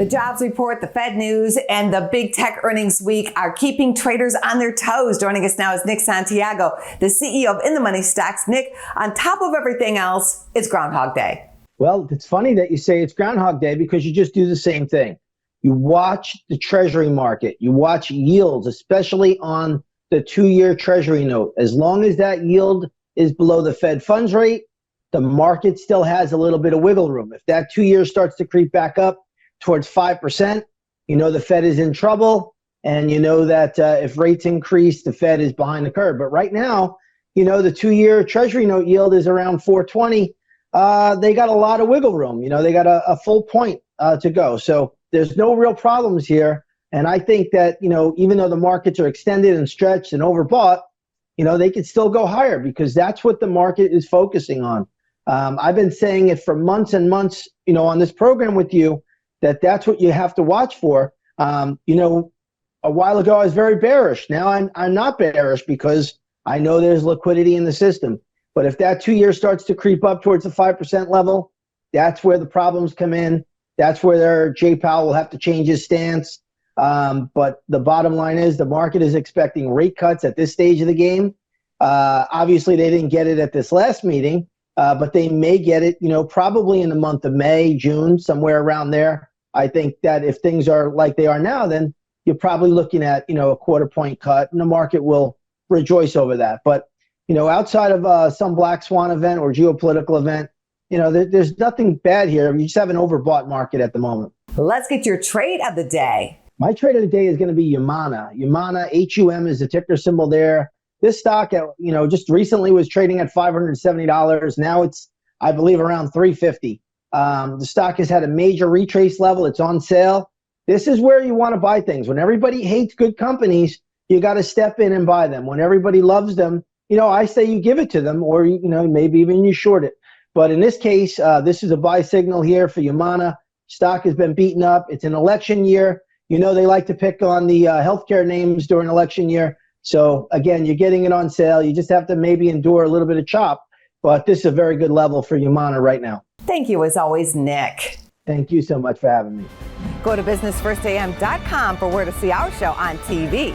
The jobs report, the Fed news, and the big tech earnings week are keeping traders on their toes. Joining us now is Nick Santiago, the CEO of In the Money Stocks. Nick, on top of everything else, it's Groundhog Day. Well, it's funny that you say it's Groundhog Day because you just do the same thing. You watch the Treasury market. You watch yields, especially on the 2-year Treasury note. As long as that yield is below the Fed funds rate, the market still has a little bit of wiggle room. If that 2 years starts to creep back up towards 5%, you know the Fed is in trouble, and you know that if rates increase, the Fed is behind the curve. But right now, you know, the 2-year Treasury note yield is around 420. They got a lot of wiggle room. You know, they got a full point to go. So there's no real problems here. And I think that, you know, even though the markets are extended and stretched and overbought, you know, they could still go higher because that's what the market is focusing on. I've been saying it for months and months, you know, on this program with you, that's what you have to watch for. You know, a while ago I was very bearish. Now I'm not bearish because I know there's liquidity in the system. But if that 2 years starts to creep up towards the 5% level, that's where the problems come in. That's where Jay Powell will have to change his stance. But the bottom line is the market is expecting rate cuts at this stage of the game. Obviously, they didn't get it at this last meeting, but they may get it, you know, probably in the month of May, June, somewhere around there. I think that if things are like they are now, then you're probably looking at, you know, a quarter-point cut, and the market will rejoice over that. But, you know, outside of some black swan event or geopolitical event, you know, there's nothing bad here. You just have an overbought market at the moment. Let's get your trade of the day. My trade of the day is going to be Humana. Humana, HUM is the ticker symbol there. This stock, you know, just recently was trading at $570. Now it's, I believe, around $350. The stock has had a major retrace level. It's on sale. This is where you want to buy things. When everybody hates good companies, you got to step in and buy them. When everybody loves them, you know, I say you give it to them, or, you know, maybe even you short it. But in this case, this is a buy signal here for Humana. Stock has been beaten up. It's an election year. You know, they like to pick on the healthcare names during election year. So again, you're getting it on sale. You just have to maybe endure a little bit of chop. But this is a very good level for Humana right now. Thank you, as always, Nick. Thank you so much for having me. Go to businessfirstam.com for where to see our show on TV.